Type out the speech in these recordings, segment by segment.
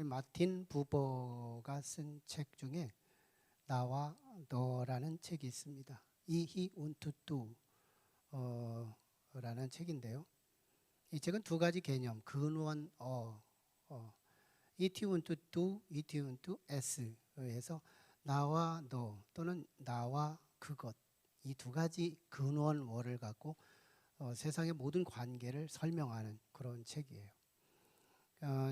마틴 부버가 쓴 책 중에 나와 너라는 책이 있습니다. 이히 운투뚜 라는 책인데요. 이 책은 두 가지 개념, 근원 이티운투뚜, 이티운투 S에서 나와 너 또는 나와 그것, 이 두 가지 근원어를 갖고 세상의 모든 관계를 설명하는 그런 책이에요.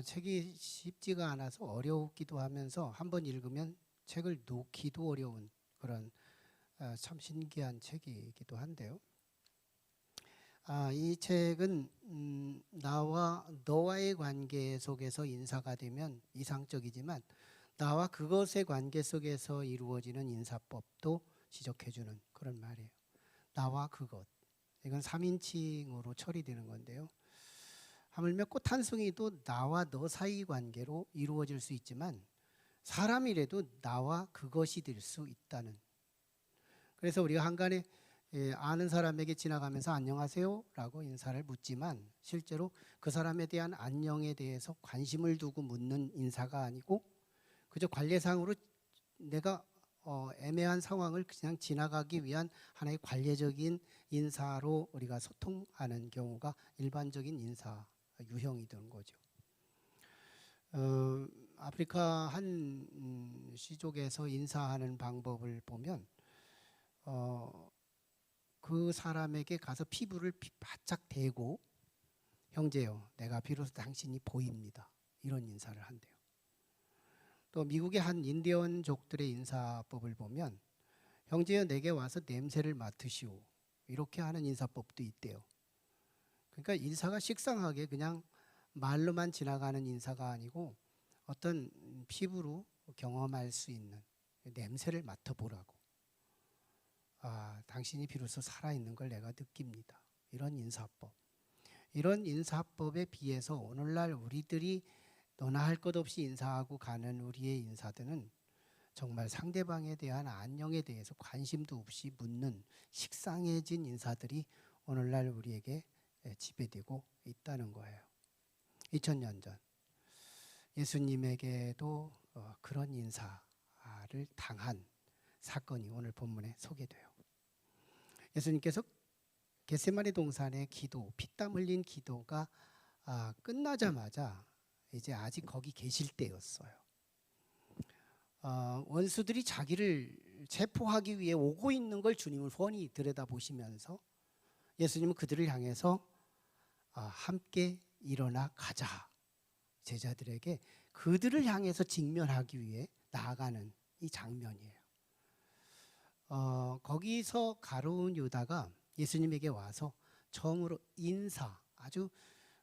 책이 쉽지가 않아서 어려우기도 하면서 한번 읽으면 책을 놓기도 어려운 그런 참 신기한 책이기도 한데요. 이 책은 나와 너와의 관계 속에서 인사가 되면 이상적이지만 나와 그것의 관계 속에서 이루어지는 인사법도 지적해주는 그런 말이에요. 나와 그것, 이건 3인칭으로 처리되는 건데요. 하물며 꽃 한 송이도 나와 너 사이 관계로 이루어질 수 있지만 사람이라도 나와 그것이 될 수 있다는. 그래서 우리가 한간에 아는 사람에게 지나가면서 안녕하세요 라고 인사를 묻지만 실제로 그 사람에 대한 안녕에 대해서 관심을 두고 묻는 인사가 아니고 그저 관례상으로 내가 애매한 상황을 그냥 지나가기 위한 하나의 관례적인 인사로 우리가 소통하는 경우가 일반적인 인사 유형이 되는 거죠. 아프리카 한 시족에서 인사하는 방법을 보면 그 사람에게 가서 피부를 바짝 대고 형제요, 내가 비로소 당신이 보입니다. 이런 인사를 한대요. 또 미국의 한 인디언족들의 인사법을 보면 형제여 내게 와서 냄새를 맡으시오. 이렇게 하는 인사법도 있대요. 그러니까 인사가 식상하게 그냥 말로만 지나가는 인사가 아니고 어떤 피부로 경험할 수 있는 냄새를 맡아보라고. 당신이 비로소 살아있는 걸 내가 느낍니다. 이런 인사법. 이런 인사법에 비해서 오늘날 우리들이 너나 할 것 없이 인사하고 가는 우리의 인사들은 정말 상대방에 대한 안녕에 대해서 관심도 없이 묻는 식상해진 인사들이 오늘날 우리에게 지배되고 있다는 거예요. 2000년 전 예수님에게도 그런 인사를 당한 사건이 오늘 본문에 소개돼요. 예수님께서 겟세마네 동산의 기도, 피땀 흘린 기도가 끝나자마자 이제 아직 거기 계실 때였어요. 원수들이 자기를 체포하기 위해 오고 있는 걸 주님을 훤히 들여다보시면서 예수님은 그들을 향해서 함께 일어나 가자. 제자들에게 그들을 향해서 직면하기 위해 나아가는 이 장면이에요. 거기서 가룟 유다가 예수님에게 와서 처음으로 인사, 아주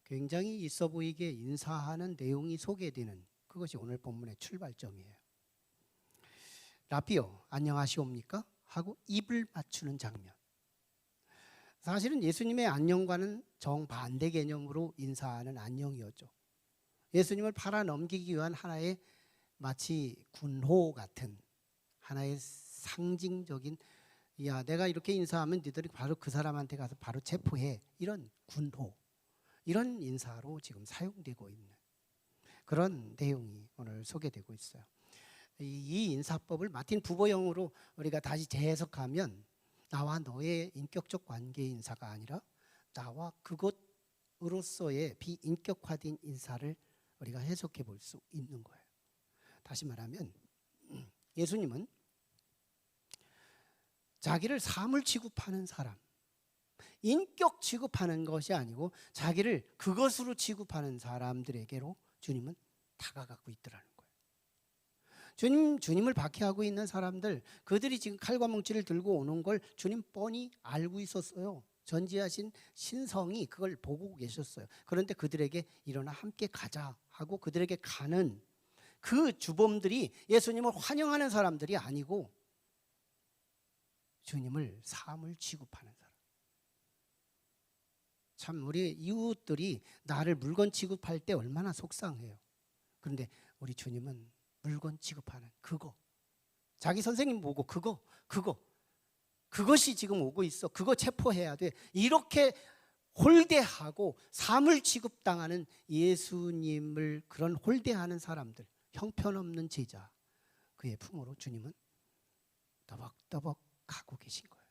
굉장히 있어 보이게 인사하는 내용이 소개되는 그것이 오늘 본문의 출발점이에요. 라비요, 안녕하시옵니까? 하고 입을 맞추는 장면. 사실은 예수님의 안녕과는 정반대 개념으로 인사하는 안녕이었죠. 예수님을 팔아 넘기기 위한 하나의 마치 군호 같은 하나의 상징적인, 야, 내가 이렇게 인사하면 너희들이 바로 그 사람한테 가서 바로 체포해. 이런 군호, 이런 인사로 지금 사용되고 있는 그런 내용이 오늘 소개되고 있어요. 이 인사법을 마틴 부버형으로 우리가 다시 재해석하면 나와 너의 인격적 관계 인사가 아니라 나와 그것으로서의 비인격화된 인사를 우리가 해석해 볼 수 있는 거예요. 다시 말하면 예수님은 자기를 사물 취급하는 사람, 인격 취급하는 것이 아니고 자기를 그것으로 취급하는 사람들에게로 주님은 다가가고 있더라는 거예요. 주님을 박해하고 있는 사람들, 그들이 지금 칼과 뭉치를 들고 오는 걸 주님 뻔히 알고 있었어요. 전지하신 신성이 그걸 보고 계셨어요. 그런데 그들에게 일어나 함께 가자 하고 그들에게 가는 그 주범들이 예수님을 환영하는 사람들이 아니고 주님을 사물 취급하는 사람. 참 우리 이웃들이 나를 물건 취급할 때 얼마나 속상해요. 그런데 우리 주님은 물건 취급하는 그거, 자기 선생님 보고 그것이 지금 오고 있어, 그거 체포해야 돼, 이렇게 홀대하고 사물 취급당하는 예수님을 그런 홀대하는 사람들, 형편없는 제자, 그의 품으로 주님은 떠벅떠벅 가고 계신 거예요.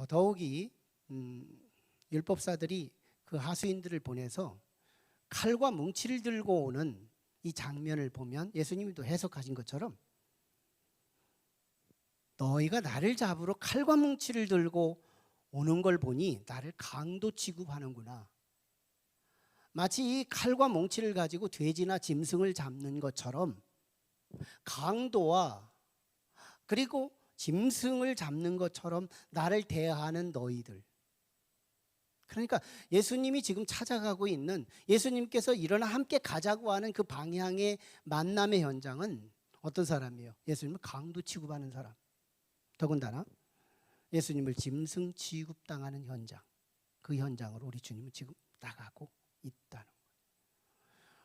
더욱이 율법사들이 그 하수인들을 보내서 칼과 뭉치를 들고 오는 이 장면을 보면 예수님이 또 해석하신 것처럼 너희가 나를 잡으러 칼과 뭉치를 들고 오는 걸 보니 나를 강도 취급하는구나. 마치 이 칼과 뭉치를 가지고 돼지나 짐승을 잡는 것처럼 강도와 그리고 짐승을 잡는 것처럼 나를 대하는 너희들. 그러니까 예수님이 지금 찾아가고 있는, 예수님께서 일어나 함께 가자고 하는 그 방향의 만남의 현장은 어떤 사람이에요? 예수님을 강도 취급하는 사람. 더군다나 예수님을 짐승 취급당하는 현장, 그 현장으로 우리 주님은 지금 나가고 있다는 거예요.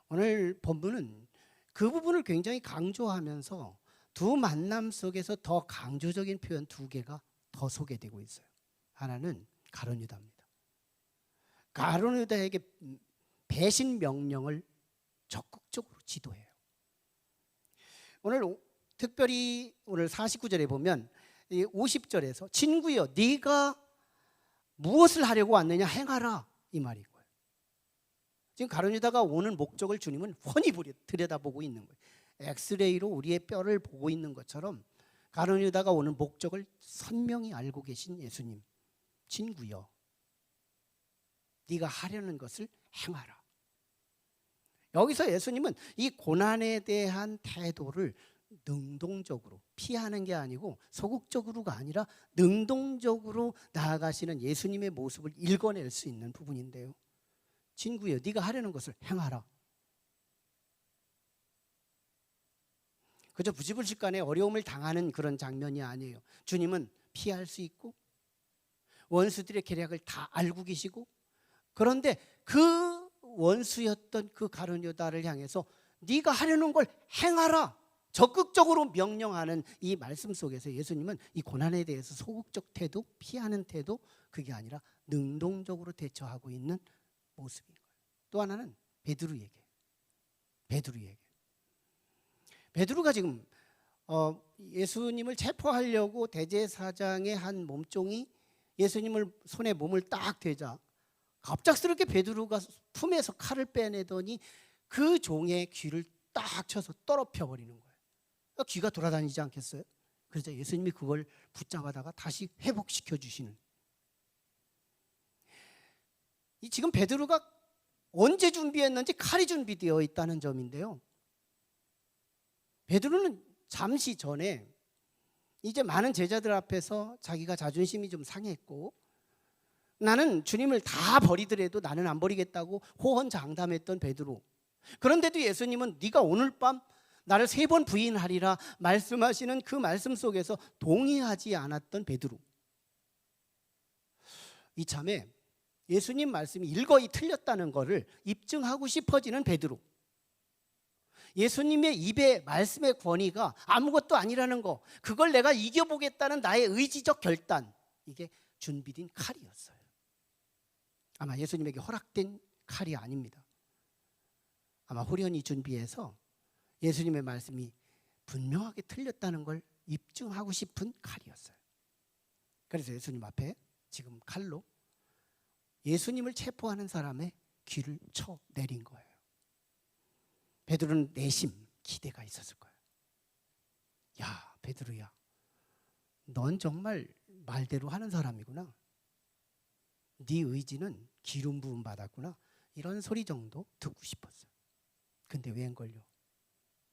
오늘 본문은 그 부분을 굉장히 강조하면서 두 만남 속에서 더 강조적인 표현 두 개가 더 소개되고 있어요. 하나는 가룟 유다입니다. 가룟 유다에게 배신 명령을 적극적으로 지도해요. 오늘 특별히 오늘 49절에 보면 50절에서 친구여 네가 무엇을 하려고 왔느냐 행하라 이 말인 거예요. 지금 가룟 유다가 오는 목적을 주님은 훤히 들여다보고 있는 거예요. 엑스레이로 우리의 뼈를 보고 있는 것처럼 가룟 유다가 오는 목적을 선명히 알고 계신 예수님, 친구여 네가 하려는 것을 행하라. 여기서 예수님은 이 고난에 대한 태도를 능동적으로 피하는 게 아니고 소극적으로가 아니라 능동적으로 나아가시는 예수님의 모습을 읽어낼 수 있는 부분인데요. 친구여 네가 하려는 것을 행하라. 그저 부지불식간에 어려움을 당하는 그런 장면이 아니에요. 주님은 피할 수 있고 원수들의 계략을 다 알고 계시고, 그런데 그 원수였던 그 가룟 유다를 향해서 네가 하려는 걸 행하라 적극적으로 명령하는 이 말씀 속에서 예수님은 이 고난에 대해서 소극적 태도, 피하는 태도, 그게 아니라 능동적으로 대처하고 있는 모습인 거예요. 또 하나는 베드로에게. 베드로가 지금 예수님을 체포하려고 대제사장의 한 몸종이 예수님을 손에 몸을 딱 대자 갑작스럽게 베드로가 품에서 칼을 빼내더니 그 종의 귀를 딱 쳐서 떨어뜨려 버리는 거예요. 귀가 돌아다니지 않겠어요? 그래서 예수님이 그걸 붙잡아다가 다시 회복시켜 주시는. 이 지금 베드로가 언제 준비했는지 칼이 준비되어 있다는 점인데요. 베드로는 잠시 전에 이제 많은 제자들 앞에서 자기가 자존심이 좀 상했고 나는 주님을 다 버리더라도 나는 안 버리겠다고 호언장담했던 베드로. 그런데도 예수님은 네가 오늘 밤 나를 3번 부인하리라 말씀하시는 그 말씀 속에서 동의하지 않았던 베드로. 이참에 예수님 말씀이 일거이 틀렸다는 것을 입증하고 싶어지는 베드로. 예수님의 입에 말씀의 권위가 아무것도 아니라는 거, 그걸 내가 이겨보겠다는 나의 의지적 결단, 이게 준비된 칼이었어요. 아마 예수님에게 허락된 칼이 아닙니다. 아마 호련히 준비해서 예수님의 말씀이 분명하게 틀렸다는 걸 입증하고 싶은 칼이었어요. 그래서 예수님 앞에 지금 칼로 예수님을 체포하는 사람의 귀를 쳐 내린 거예요. 베드로는 내심 기대가 있었을 거예요. 야, 베드로야, 넌 정말 말대로 하는 사람이구나. 네 의지는 기름 부음 받았구나. 이런 소리 정도 듣고 싶었어요. 근데 웬걸요?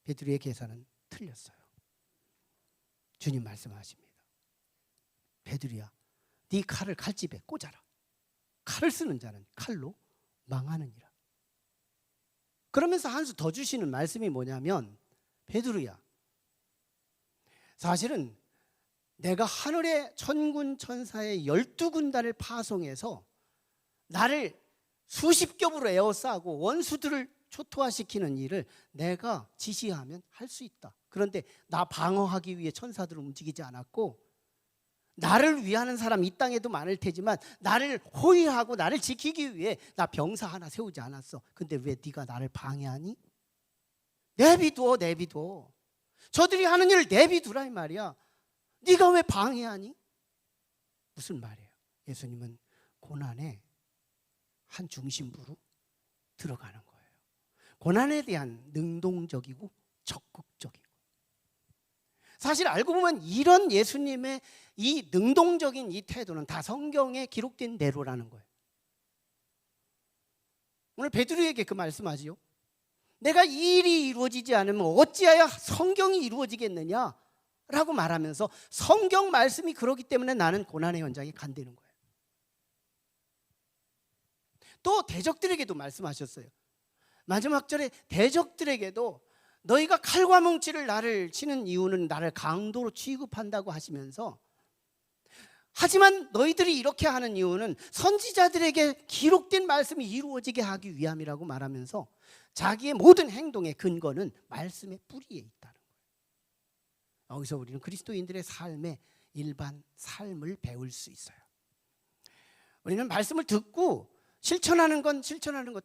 베드로의 계산은 틀렸어요. 주님 말씀하십니다. 베드로야, 네 칼을 칼집에 꽂아라. 칼을 쓰는 자는 칼로 망하느니라. 그러면서 한 수 더 주시는 말씀이 뭐냐면, 베드로야, 사실은 내가 하늘의 천군 천사의 12군단을 파송해서 나를 수십 겹으로 에워싸고 원수들을 초토화시키는 일을 내가 지시하면 할 수 있다. 그런데 나 방어하기 위해 천사들을 움직이지 않았고 나를 위하는 사람 이 땅에도 많을 테지만 나를 호위하고 나를 지키기 위해 나 병사 하나 세우지 않았어. 근데 왜 네가 나를 방해하니? 내비둬, 내비둬. 저들이 하는 일을 내비두라 이 말이야. 네가 왜 방해하니? 무슨 말이에요? 예수님은 고난의 한 중심부로 들어가는 거예요. 고난에 대한 능동적이고 적극적이고. 사실 알고 보면 이런 예수님의 이 능동적인 이 태도는 다 성경에 기록된 대로라는 거예요. 오늘 베드로에게 그 말씀하지요. 내가 이 일이 이루어지지 않으면 어찌하여 성경이 이루어지겠느냐 라고 말하면서 성경 말씀이 그러기 때문에 나는 고난의 현장에 간다는 거예요. 또 대적들에게도 말씀하셨어요. 마지막 절에 대적들에게도 너희가 칼과 뭉치를 나를 치는 이유는 나를 강도로 취급한다고 하시면서, 하지만 너희들이 이렇게 하는 이유는 선지자들에게 기록된 말씀이 이루어지게 하기 위함이라고 말하면서 자기의 모든 행동의 근거는 말씀의 뿌리에 있다는 거예요. 여기서 우리는 그리스도인들의 삶의 일반 삶을 배울 수 있어요. 우리는 말씀을 듣고 실천하는 건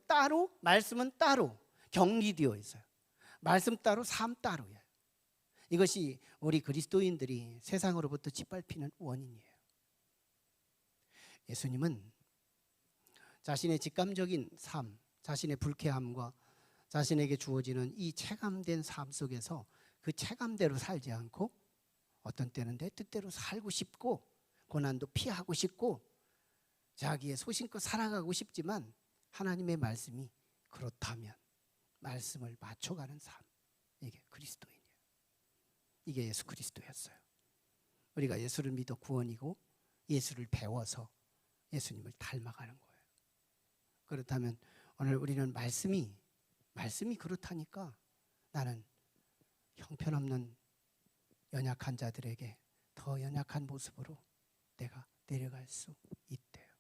따로, 말씀은 따로 격리되어 있어요. 말씀 따로, 삶 따로예요. 이것이 우리 그리스도인들이 세상으로부터 짓밟히는 원인이에요. 예수님은 자신의 직감적인 삶, 자신의 불쾌함과 자신에게 주어지는 이 체감된 삶 속에서 그 체감대로 살지 않고 어떤 때는 내 뜻대로 살고 싶고 고난도 피하고 싶고 자기의 소신껏 살아가고 싶지만 하나님의 말씀이 그렇다면 말씀을 맞춰가는 삶, 이게 그리스도인이에요. 이게 예수 그리스도였어요. 우리가 예수를 믿어 구원이고 예수를 배워서 예수님을 닮아가는 거예요. 그렇다면 오늘 우리는 말씀이 그렇다니까 나는 형편없는 연약한 자들에게 더 연약한 모습으로 내가 내려갈 수 있대요.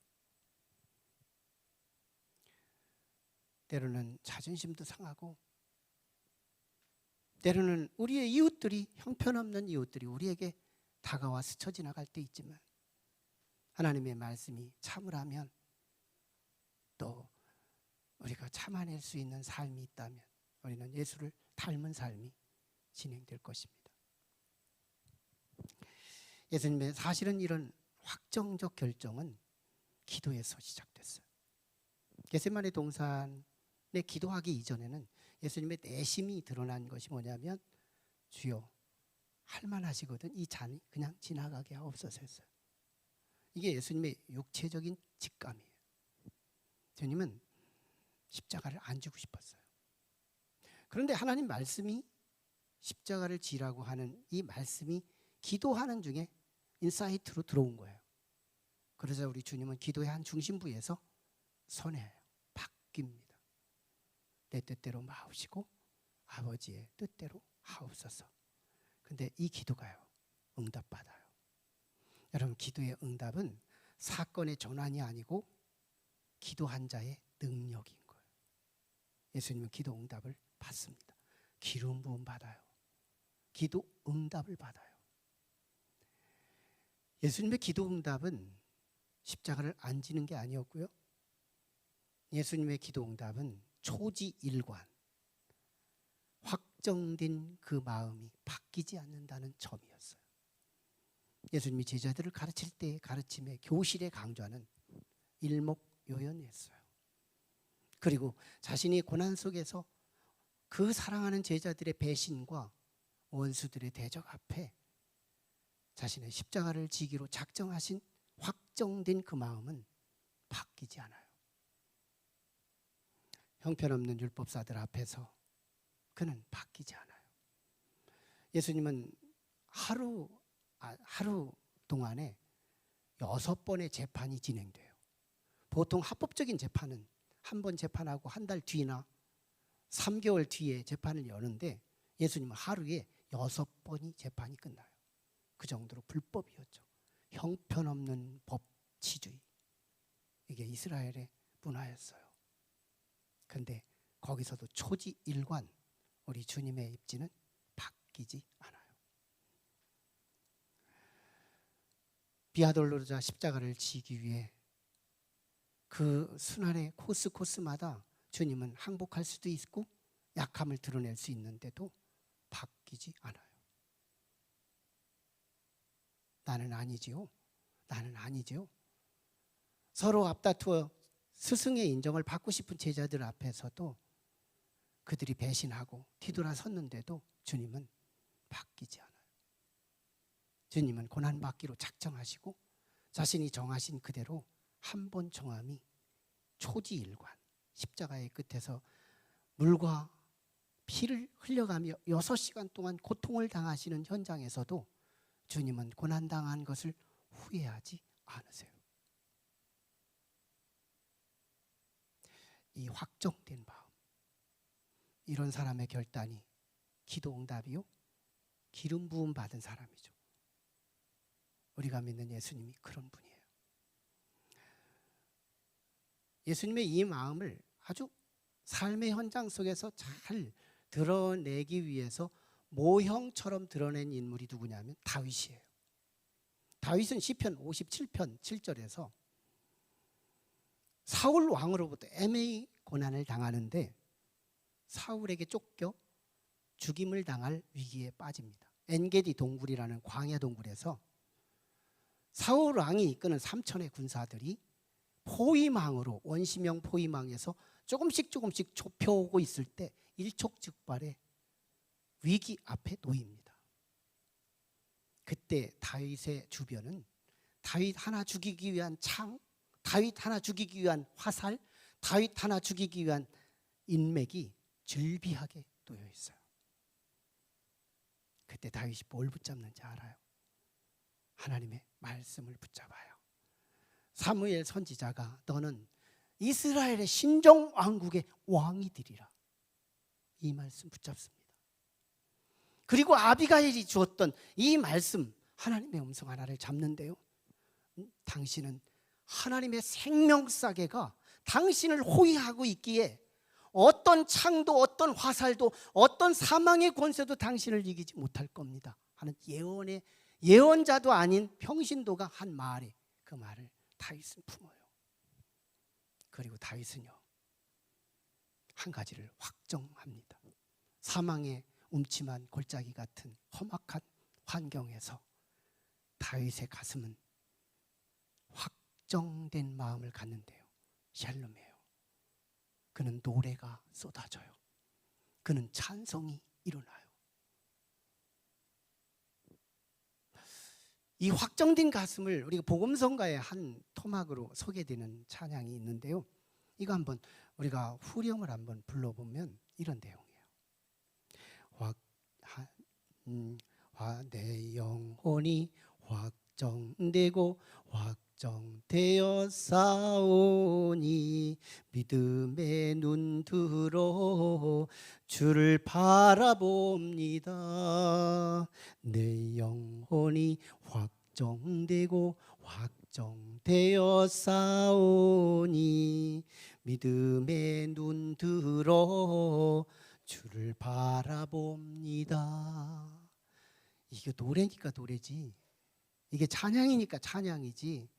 때로는 자존심도 상하고 때로는 우리의 이웃들이, 형편없는 이웃들이 우리에게 다가와 스쳐 지나갈 때 있지만 하나님의 말씀이 참으라면 또 우리가 참아낼 수 있는 삶이 있다면 우리는 예수를 닮은 삶이 진행될 것입니다. 예수님의 사실은 이런 확정적 결정은 기도에서 시작됐어요. 겟세마네 동산에 기도하기 이전에는 예수님의 내심이 드러난 것이 뭐냐면 주여 할만하시거든 이 잔이 그냥 지나가게 하옵소서 했어요. 이게 예수님의 육체적인 직감이에요. 주님은 십자가를 안 지고 싶었어요. 그런데 하나님 말씀이 십자가를 지라고 하는 이 말씀이 기도하는 중에 인사이트로 들어온 거예요. 그래서 우리 주님은 기도의 한 중심부에서 선회해요. 바뀝니다. 내 뜻대로 마옵시고 아버지의 뜻대로 하옵소서. 근데 이 기도가요 응답받아요. 여러분, 기도의 응답은 사건의 전환이 아니고 기도한 자의 능력인 거예요. 예수님은 기도 응답을 받습니다. 기름 부음 받아요. 기도 응답을 받아요. 예수님의 기도 응답은 십자가를 안 지는 게 아니었고요. 예수님의 기도 응답은 초지일관, 확정된 그 마음이 바뀌지 않는다는 점이었어요. 예수님이 제자들을 가르칠 때의 가르침의 교실에 강조하는 일목요연이었어요. 그리고 자신이 고난 속에서 그 사랑하는 제자들의 배신과 원수들의 대적 앞에 자신의 십자가를 지기로 작정하신 확정된 그 마음은 바뀌지 않아요. 형편없는 율법사들 앞에서 그는 바뀌지 않아요. 예수님은 하루 동안에 6번의 재판이 진행돼요. 보통 합법적인 재판은 한 번 재판하고 한 달 뒤나 3개월 뒤에 재판을 여는데 예수님은 하루에 6번이 재판이 끝나요. 그 정도로 불법이었죠. 형편없는 법치주의, 이게 이스라엘의 문화였어요. 그런데 거기서도 초지일관 우리 주님의 입지는 바뀌지 않아요. 비아 돌로로자 십자가를 지기 위해 그 순환의 코스마다 주님은 항복할 수도 있고 약함을 드러낼 수 있는데도 바뀌지 않아요. 나는 아니지요. 나는 아니지요. 서로 앞다투어 스승의 인정을 받고 싶은 제자들 앞에서도 그들이 배신하고 뒤돌아섰는데도 주님은 바뀌지 않아요. 주님은 고난받기로 작정하시고 자신이 정하신 그대로 한 번 정함이 초지일관, 십자가의 끝에서 물과 피를 흘려가며 6시간 동안 고통을 당하시는 현장에서도 주님은 고난당한 것을 후회하지 않으세요. 이 확정된 마음, 이런 사람의 결단이 기도 응답이요, 기름 부음 받은 사람이죠. 우리가 믿는 예수님이 그런 분이에요. 예수님의 이 마음을 아주 삶의 현장 속에서 잘 드러내기 위해서 모형처럼 드러낸 인물이 누구냐면 다윗이에요. 다윗은 시편 57편 7절에서 사울 왕으로부터 애매히 고난을 당하는데 사울에게 쫓겨 죽임을 당할 위기에 빠집니다. 엔게디 동굴이라는 광야 동굴에서 사울 왕이 이끄는 3천의 군사들이 포위망으로, 원시명 포위망에서 조금씩 좁혀오고 있을 때 일촉즉발의 위기 앞에 놓입니다. 그때 다윗의 주변은 다윗 하나 죽이기 위한 창, 다윗 하나 죽이기 위한 화살, 다윗 하나 죽이기 위한 인맥이 즐비하게 놓여 있어요. 그때 다윗이 뭘 붙잡는지 알아요? 하나님의 말씀을 붙잡아요. 사무엘 선지자가 너는 이스라엘의 신정 왕국의 왕이 되리라, 이 말씀 붙잡습니다. 그리고 아비가일이 주었던 이 말씀, 하나님의 음성 하나를 잡는데요, 당신은 하나님의 생명사계가 당신을 호위하고 있기에 어떤 창도 어떤 화살도 어떤 사망의 권세도 당신을 이기지 못할 겁니다 하는 예언자도 아닌 평신도가 한 말에 그 말을 다윗은 품어요. 그리고 다윗은요, 한 가지를 확정합니다. 사망의 음침한 골짜기 같은 험악한 환경에서 다윗의 가슴은 확정된 마음을 갖는데요, 샬롬이에요. 그는 노래가 쏟아져요. 그는 찬송이 일어나요. 이 확정된 가슴을 우리가 복음성가의 한 토막으로 소개되는 찬양이 있는데요, 이거 한번 우리가 후렴을 한번 불러보면 이런 내용이에요. 내 영혼이 확정되고 확정되어 싸우니 믿음의 눈 들어 주를 바라봅니다. 내 영혼이 확정되고 확정되어 싸우니 믿음의 눈 들어 주를 바라봅니다. 이게 노래니까 노래지, 이게 찬양이니까 찬양이지,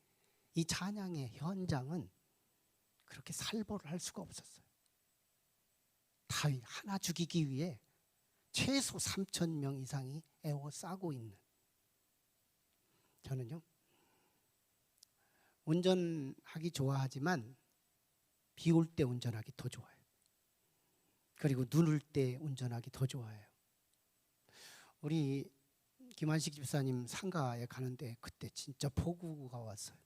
이 찬양의 현장은 그렇게 살벌을 할 수가 없었어요. 다윗 하나 죽이기 위해 최소 3,000명 이상이 에워싸고 있는. 저는요, 운전하기 좋아하지만 비 올 때 운전하기 더 좋아요. 그리고 눈 올 때 운전하기 더 좋아해요. 우리 김한식 집사님 상가에 가는데 그때 진짜 폭우가 왔어요.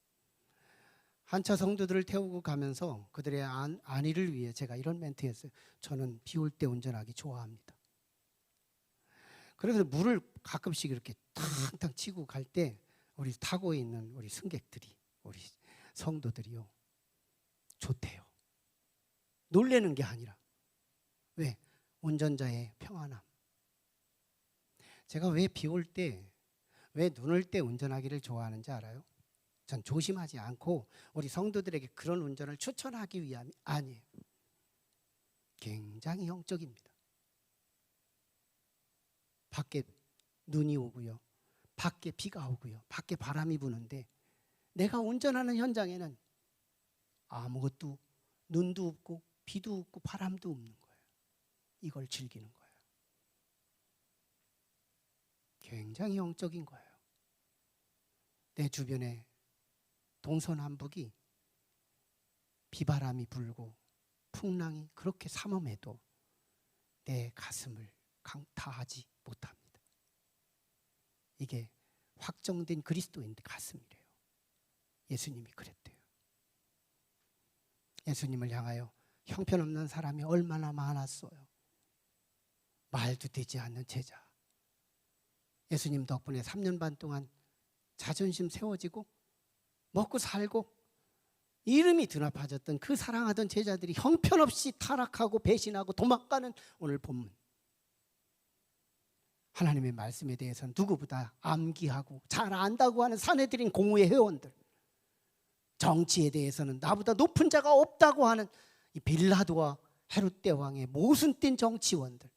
한차 성도들을 태우고 가면서 그들의 안위를 위해 제가 이런 멘트 했어요. 저는 비 올 때 운전하기 좋아합니다. 그래서 물을 가끔씩 이렇게 탕탕 치고 갈 때 우리 타고 있는 우리 승객들이, 우리 성도들이요, 좋대요. 놀래는 게 아니라. 왜? 운전자의 평안함. 제가 왜 비 올 때, 왜 눈 올 때 운전하기를 좋아하는지 알아요? 전 조심하지 않고 우리 성도들에게 그런 운전을 추천하기 위함이 아니에요. 굉장히 영적입니다. 밖에 눈이 오고요, 밖에 비가 오고요, 밖에 바람이 부는데 내가 운전하는 현장에는 아무것도, 눈도 없고 비도 없고 바람도 없는 거예요. 이걸 즐기는 거예요. 굉장히 영적인 거예요. 내 주변에 동서남북이 비바람이 불고 풍랑이 그렇게 삼엄해도 내 가슴을 강타하지 못합니다. 이게 확정된 그리스도인 가슴이래요. 예수님이 그랬대요. 예수님을 향하여 형편없는 사람이 얼마나 많았어요. 말도 되지 않는 제자. 예수님 덕분에 3년 반 동안 자존심 세워지고 먹고 살고 이름이 드나빠졌던 그 사랑하던 제자들이 형편없이 타락하고 배신하고 도망가는 오늘 본문. 하나님의 말씀에 대해서는 누구보다 암기하고 잘 안다고 하는 사내들인 공의회 회원들, 정치에 대해서는 나보다 높은 자가 없다고 하는 이 빌라도와 헤롯 대왕의 모순된 정치원들,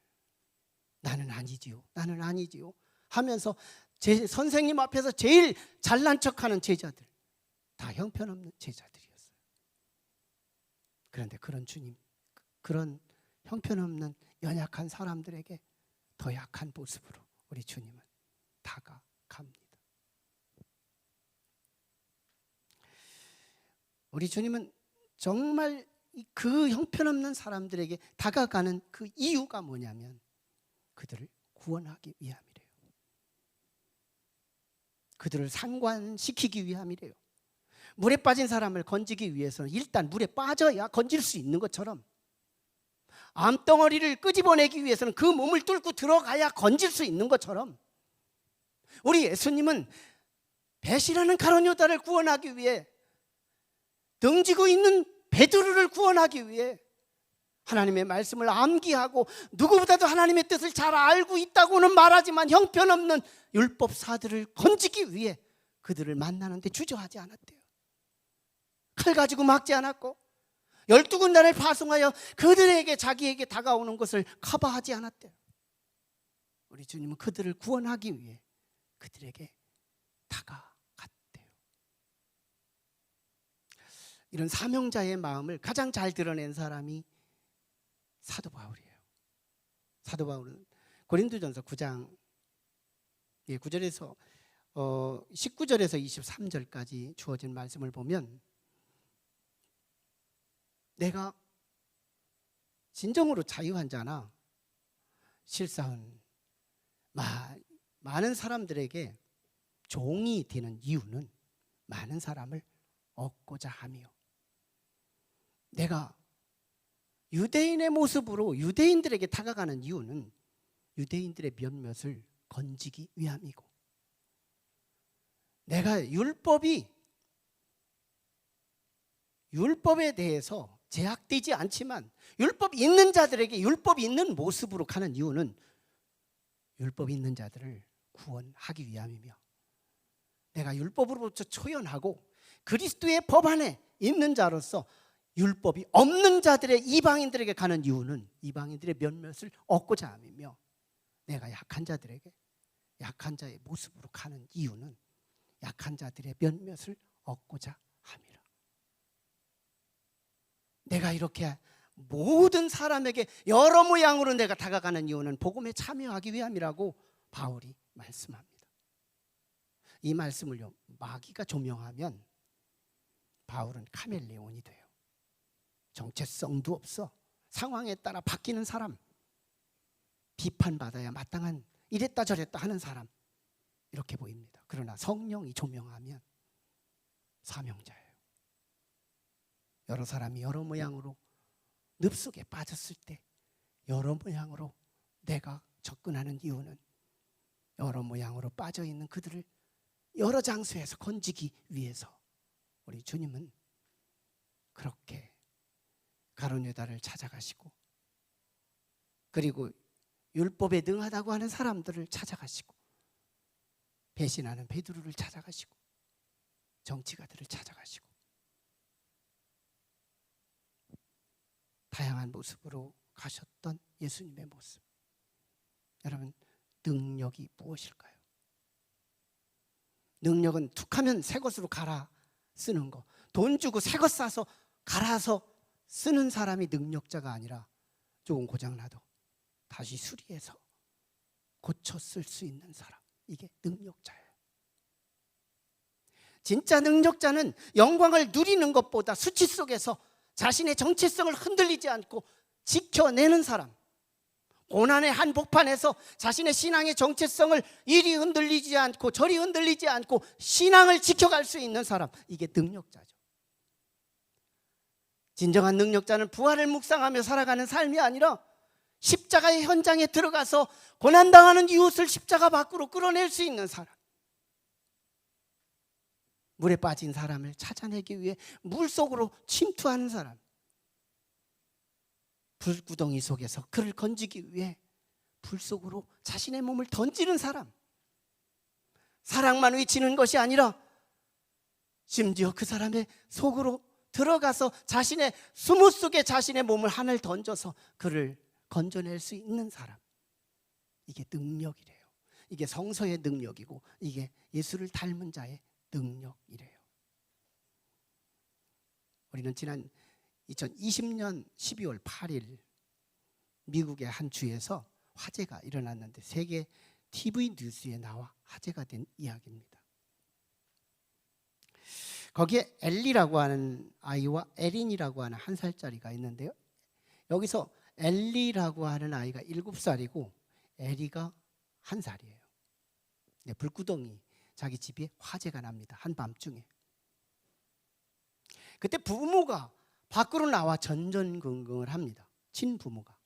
나는 아니지요, 나는 아니지요 하면서 제 선생님 앞에서 제일 잘난 척하는 제자들, 다 형편없는 제자들이었어요. 그런데 그런 주님, 그런 형편없는 연약한 사람들에게 더 약한 모습으로 우리 주님은 다가갑니다. 우리 주님은 정말 그 형편없는 사람들에게 다가가는 그 이유가 뭐냐면 그들을 구원하기 위함이래요. 그들을 상관시키기 위함이래요. 물에 빠진 사람을 건지기 위해서는 일단 물에 빠져야 건질 수 있는 것처럼, 암덩어리를 끄집어내기 위해서는 그 몸을 뚫고 들어가야 건질 수 있는 것처럼, 우리 예수님은 배신하는 가룟 유다를 구원하기 위해, 등지고 있는 베드로를 구원하기 위해 하나님의 말씀을 암기하고 누구보다도 하나님의 뜻을 잘 알고 있다고는 말하지만 형편없는 율법사들을 건지기 위해 그들을 만나는데 주저하지 않았대요. 칼 가지고 막지 않았고 12군단을 파송하여 그들에게 자기에게 다가오는 것을 커버하지 않았대요. 우리 주님은 그들을 구원하기 위해 그들에게 다가갔대요. 이런 사명자의 마음을 가장 잘 드러낸 사람이 사도 바울이에요. 사도 바울은 고린도전서 9장 9절에서 19절에서 23절까지 주어진 말씀을 보면, 내가 진정으로 자유한 자나 실상은 많은 사람들에게 종이 되는 이유는 많은 사람을 얻고자 하며, 내가 유대인의 모습으로 유대인들에게 다가가는 이유는 유대인들의 몇몇을 건지기 위함이고, 내가 율법에 대해서 제약되지 않지만 율법 있는 자들에게 율법 있는 모습으로 가는 이유는 율법 있는 자들을 구원하기 위함이며, 내가 율법으로부터 초연하고 그리스도의 법 안에 있는 자로서 율법이 없는 자들의 이방인들에게 가는 이유는 이방인들의 몇몇을 얻고자 함이며, 내가 약한 자들에게 약한 자의 모습으로 가는 이유는 약한 자들의 몇몇을 얻고자 함이라. 내가 이렇게 모든 사람에게 여러 모양으로 내가 다가가는 이유는 복음에 참여하기 위함이라고 바울이 말씀합니다. 이 말씀을요, 마귀가 조명하면 바울은 카멜레온이 돼요. 정체성도 없어. 상황에 따라 바뀌는 사람, 비판받아야 마땅한, 이랬다 저랬다 하는 사람, 이렇게 보입니다. 그러나 성령이 조명하면 사명자예요. 여러 사람이 여러 모양으로 늪속에 빠졌을 때 여러 모양으로 내가 접근하는 이유는 여러 모양으로 빠져있는 그들을 여러 장소에서 건지기 위해서 우리 주님은 그렇게 가룟 유다를 찾아가시고, 그리고 율법에 능하다고 하는 사람들을 찾아가시고, 배신하는 베드로를 찾아가시고, 정치가들을 찾아가시고, 다양한 모습으로 가셨던 예수님의 모습. 여러분, 능력이 무엇일까요? 능력은 툭하면 새 것으로 가라 쓰는 거, 돈 주고 새 것 사서 갈아서 쓰는 사람이 능력자가 아니라 조금 고장나도 다시 수리해서 고쳐 쓸 수 있는 사람, 이게 능력자예요. 진짜 능력자는 영광을 누리는 것보다 수치 속에서 자신의 정체성을 흔들리지 않고 지켜내는 사람, 고난의 한복판에서 자신의 신앙의 정체성을 이리 흔들리지 않고 저리 흔들리지 않고 신앙을 지켜갈 수 있는 사람, 이게 능력자죠. 진정한 능력자는 부활을 묵상하며 살아가는 삶이 아니라 십자가의 현장에 들어가서 고난당하는 이웃을 십자가 밖으로 끌어낼 수 있는 사람, 물에 빠진 사람을 찾아내기 위해 물속으로 침투하는 사람, 불구덩이 속에서 그를 건지기 위해 불 속으로 자신의 몸을 던지는 사람, 사랑만 외치는 것이 아니라 심지어 그 사람의 속으로 들어가서 자신의 수모 속에 자신의 몸을 하늘 던져서 그를 건져낼 수 있는 사람, 이게 능력이래요. 이게 성서의 능력이고 이게 예수를 닮은 자의 능력이래요. 우리는 지난 2020년 12월 8일 미국의 한 주에서 화재가 일어났는데 세계 TV 뉴스에 나와 화제가 된 이야기입니다. 거기에 엘리라고 하는 아이와 에린이라고 하는 1살짜리가 있는데요, 여기서 엘리라고 하는 아이가 7살이고 엘리가 1살이에요. 불구덩이 자기 집에 화재가 납니다. 한밤중에. 그때 부모가 밖으로 나와 전전긍긍을 합니다. 친부모가.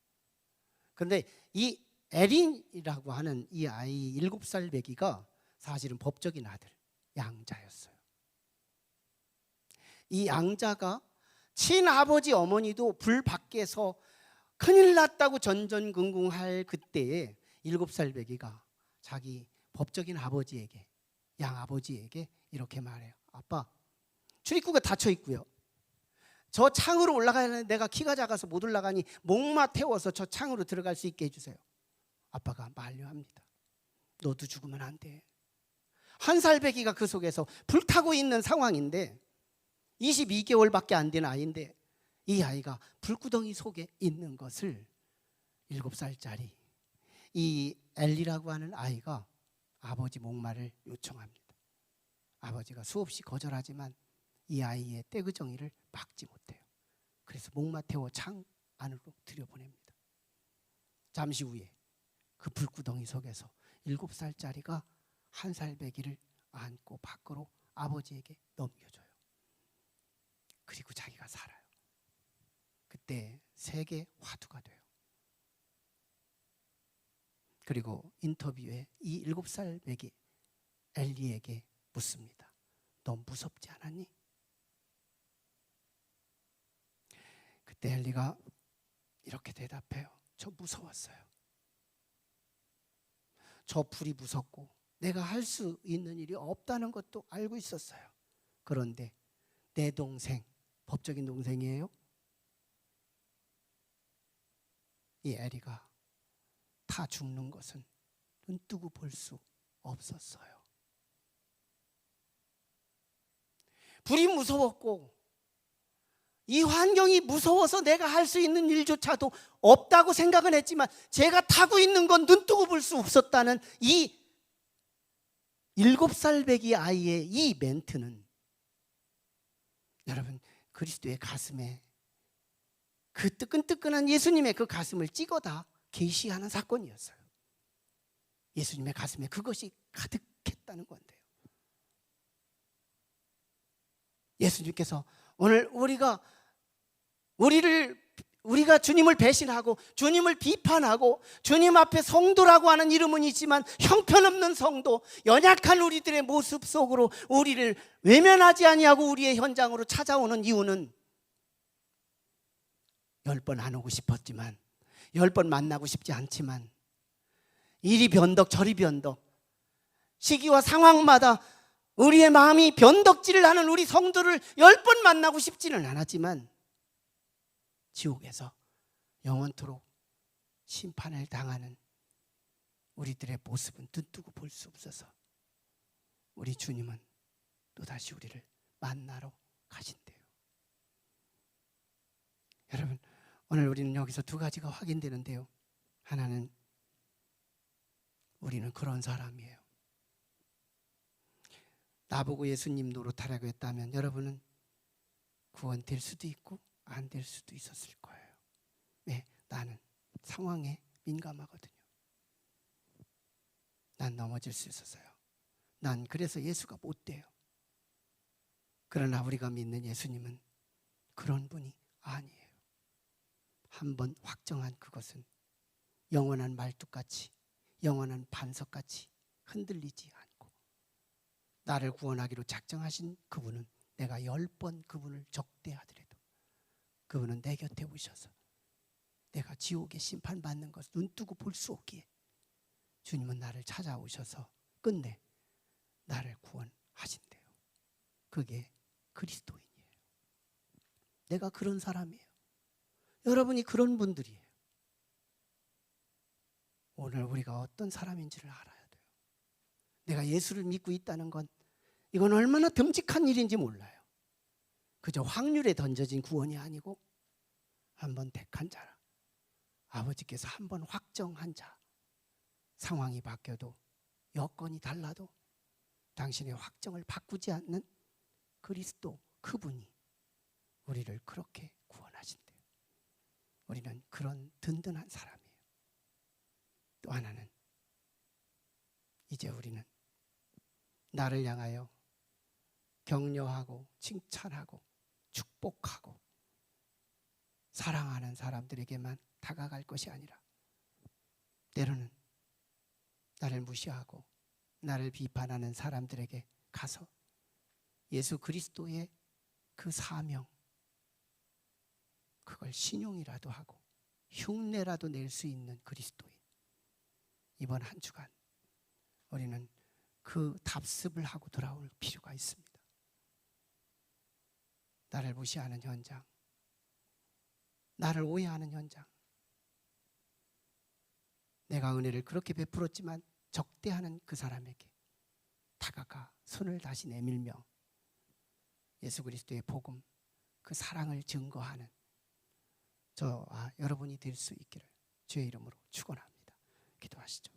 그런데 이 에린이라고 하는 이 아이 7살 배기가 사실은 법적인 아들, 양자였어요. 이 양자가 친아버지 어머니도 불 밖에서 큰일 났다고 전전긍긍할 그때에 7살 배기가 자기 법적인 아버지에게, 양아버지에게 이렇게 말해요. 아빠, 출입구가 닫혀 있고요, 저 창으로 올라가는 내가 키가 작아서 못 올라가니 목마 태워서 저 창으로 들어갈 수 있게 해주세요. 아빠가 만류합니다. 너도 죽으면 안 돼. 1살 배기가 그 속에서 불타고 있는 상황인데 22개월밖에 안 된 아이인데 이 아이가 불구덩이 속에 있는 것을 7살짜리 이 엘리라고 하는 아이가 아버지 목마를 요청합니다. 아버지가 수없이 거절하지만 이 아이의 떼그정이를 막지 못해요. 그래서 목마 태워 창 안으로 들여보냅니다. 잠시 후에 그 불구덩이 속에서 7살짜리가 1살 배기를 안고 밖으로 아버지에게 넘겨줘요. 그리고 자기가 살아요. 그때 세계 화두가 돼요. 그리고 인터뷰에 이 7살 배기 엘리에게 묻습니다. 너 무섭지 않았니? 그때 엘리가 이렇게 대답해요. 저 무서웠어요. 저 불이 무섭고 내가 할 수 있는 일이 없다는 것도 알고 있었어요. 그런데 내 동생, 법적인 동생이에요, 이 엘리가 다 죽는 것은 눈뜨고 볼 수 없었어요. 불이 무서웠고 이 환경이 무서워서 내가 할 수 있는 일조차도 없다고 생각은 했지만 제가 타고 있는 건 눈뜨고 볼 수 없었다는 이 7살 배기 아이의 이 멘트는 여러분 그리스도의 가슴에 그 뜨끈뜨끈한 예수님의 그 가슴을 찍어다 계시하는 사건이었어요. 예수님의 가슴에 그것이 가득했다는 건데요. 예수님께서 오늘 우리가 주님을 배신하고 주님을 비판하고 주님 앞에 성도라고 하는 이름은 있지만 형편없는 성도, 연약한 우리들의 모습 속으로 우리를 외면하지 아니하고 우리의 현장으로 찾아오는 이유는 10번 안 오고 싶었지만 10번 만나고 싶지 않지만 이리 변덕 저리 변덕 시기와 상황마다 우리의 마음이 변덕질을 하는 우리 성도를 10번 만나고 싶지는 않았지만 지옥에서 영원토록 심판을 당하는 우리들의 모습은 눈뜨고 볼 수 없어서 우리 주님은 또다시 우리를 만나러 가신대요. 여러분, 오늘 우리는 여기서 두 가지가 확인되는데요. 하나는 우리는 그런 사람이에요. 나보고 예수님 노릇하라고 했다면 여러분은 구원될 수도 있고 안 될 수도 있었을 거예요. 왜? 나는 상황에 민감하거든요. 난 넘어질 수 있어서요. 난 그래서 예수가 못 돼요. 그러나 우리가 믿는 예수님은 그런 분이 아니에요. 한번 확정한 그것은 영원한 말뚝같이, 영원한 반석같이 흔들리지 않고, 나를 구원하기로 작정하신 그분은 내가 10번 그분을 적대하더라도 그분은 내 곁에 오셔서 내가 지옥에 심판받는 것을 눈뜨고 볼 수 없기에 주님은 나를 찾아오셔서 끝내 나를 구원하신대요. 그게 그리스도인이에요. 내가 그런 사람이에요. 여러분이 그런 분들이에요. 오늘 우리가 어떤 사람인지를 알아야 돼요. 내가 예수를 믿고 있다는 건 이건 얼마나 듬직한 일인지 몰라요. 그저 확률에 던져진 구원이 아니고 한번 택한 자라, 아버지께서 한번 확정한 자, 상황이 바뀌어도 여건이 달라도 당신의 확정을 바꾸지 않는 그리스도, 그분이 우리를 그렇게 구원하신대요. 우리는 그런 든든한 사람이에요. 또 하나는 이제 우리는 나를 향하여 격려하고 칭찬하고 축복하고 사랑하는 사람들에게만 다가갈 것이 아니라 때로는 나를 무시하고 나를 비판하는 사람들에게 가서 예수 그리스도의 그 사명, 그걸 신용이라도 하고 흉내라도 낼 수 있는 그리스도인, 이번 한 주간 우리는 그 답습을 하고 돌아올 필요가 있습니다. 나를 무시하는 현장, 나를 오해하는 현장, 내가 은혜를 그렇게 베풀었지만 적대하는 그 사람에게 다가가 손을 다시 내밀며 예수 그리스도의 복음, 그 사랑을 증거하는 여러분이 될 수 있기를 주의 이름으로 축원합니다. 기도하시죠.